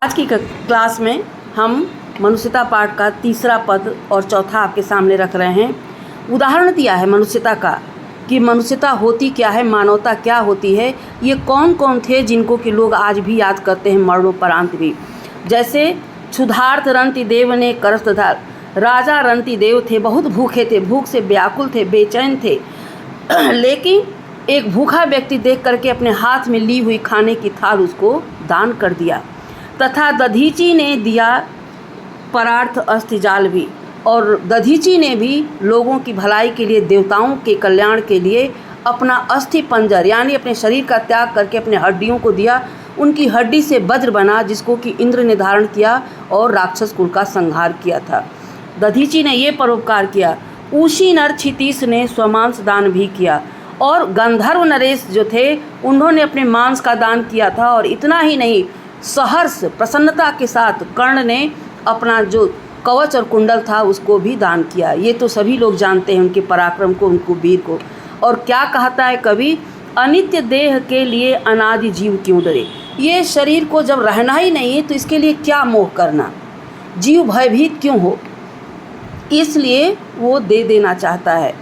आज की क्लास में हम मनुष्यता पाठ का तीसरा पद और चौथा आपके सामने रख रहे हैं। उदाहरण दिया है मनुष्यता का कि मनुष्यता होती क्या है, मानवता क्या होती है। ये कौन कौन थे जिनको कि लोग आज भी याद करते हैं मरणोपरांत भी। जैसे क्षुधार्त रंति देव ने करस्त धार। राजा रंति देव थे, बहुत भूखे थे, भूख से व्याकुल थे, बेचैन थे, लेकिन एक भूखा व्यक्ति देख करके अपने हाथ में ली हुई खाने की थाल उसको दान कर दिया। तथा दधीची ने दिया परार्थ अस्थिजाल भी, और दधीची ने भी लोगों की भलाई के लिए, देवताओं के कल्याण के लिए अपना अस्थि पंजर यानी अपने शरीर का त्याग करके अपने हड्डियों को दिया। उनकी हड्डी से वज्र बना जिसको कि इंद्र ने धारण किया और राक्षस कुल का संहार किया था। दधीची ने ये परोपकार किया। ऊशी नर क्षितीश ने स्वमांस दान भी किया, और गंधर्व नरेश जो थे उन्होंने अपने मांस का दान किया था। और इतना ही नहीं, सहर्ष प्रसन्नता के साथ कर्ण ने अपना जो कवच और कुंडल था उसको भी दान किया। ये तो सभी लोग जानते हैं उनके पराक्रम को, उनको वीर को। और क्या कहता है कवि, अनित्य देह के लिए अनादि जीव क्यों डरे। ये शरीर को जब रहना ही नहीं है तो इसके लिए क्या मोह करना, जीव भयभीत क्यों हो, इसलिए वो दे देना चाहता है।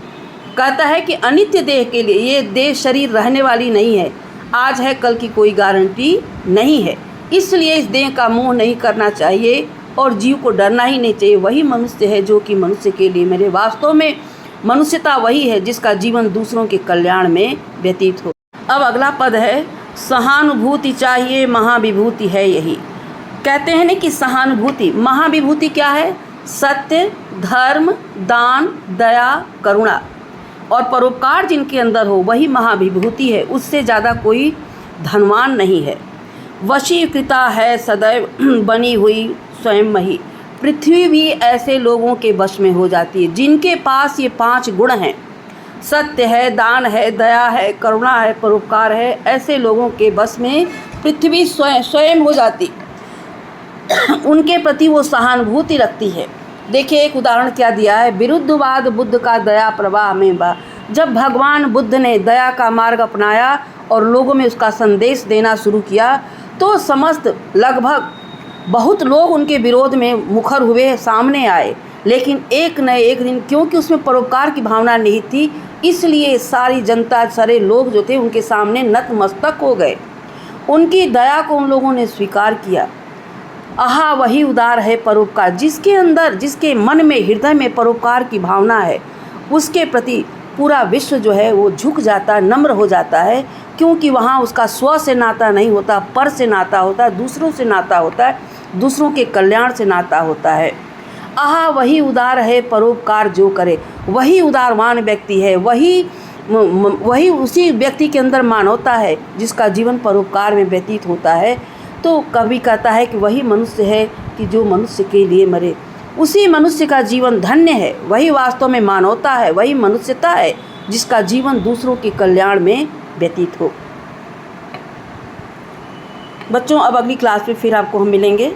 कहता है कि अनित्य देह के लिए, ये देह शरीर रहने वाली नहीं है, आज है कल की कोई गारंटी नहीं है, इसलिए इस देह का मोह नहीं करना चाहिए और जीव को डरना ही नहीं चाहिए। वही मनुष्य है जो कि मनुष्य के लिए मेरे, वास्तव में मनुष्यता वही है जिसका जीवन दूसरों के कल्याण में व्यतीत हो। अब अगला पद है, सहानुभूति चाहिए महाविभूति है यही। कहते हैं ना कि सहानुभूति, महाविभूति क्या है, सत्य, धर्म, दान, दया, करुणा और परोपकार जिनके अंदर हो वही महाविभूति है। उससे ज़्यादा कोई धनवान नहीं है। वशीकृता है सदैव बनी हुई स्वयं मही। पृथ्वी भी ऐसे लोगों के वश में हो जाती है जिनके पास ये 5 गुण हैं, सत्य है, दान है, दया है, करुणा है, परोपकार है। ऐसे लोगों के वश में पृथ्वी स्वयं हो जाती, उनके प्रति वो सहानुभूति रखती है। देखिए एक उदाहरण क्या दिया है, विरुद्धवाद बुद्ध का दया प्रवाह में बा। जब भगवान बुद्ध ने दया का मार्ग अपनाया और लोगों में उसका संदेश देना शुरू किया तो समस्त लगभग बहुत लोग उनके विरोध में मुखर हुए, सामने आए, लेकिन एक न एक दिन क्योंकि उसमें परोपकार की भावना निहित थी, इसलिए सारी जनता, सारे लोग जो थे उनके सामने नतमस्तक हो गए। उनकी दया को उन लोगों ने स्वीकार किया। आहा वही उदार है परोपकार। जिसके अंदर, जिसके मन में, हृदय में परोपकार की भावना है, उसके प्रति पूरा विश्व जो है वो झुक जाता है, नम्र हो जाता है, क्योंकि वहाँ उसका स्व से नाता नहीं होता, पर से नाता होता है, दूसरों से नाता होता है, दूसरों के कल्याण से नाता होता है। आहा वही उदार है परोपकार जो करे, वही उदारवान व्यक्ति है, वही उसी व्यक्ति के अंदर मानवता है जिसका जीवन परोपकार में व्यतीत होता है। तो कवि कहता है कि वही मनुष्य है कि जो मनुष्य के लिए मरे, उसी मनुष्य का जीवन धन्य है। वही वास्तव में मानवता है, वही मनुष्यता है जिसका जीवन दूसरों के कल्याण में व्यतीत हो। बच्चों अब अगली क्लास में फिर आपको हम मिलेंगे।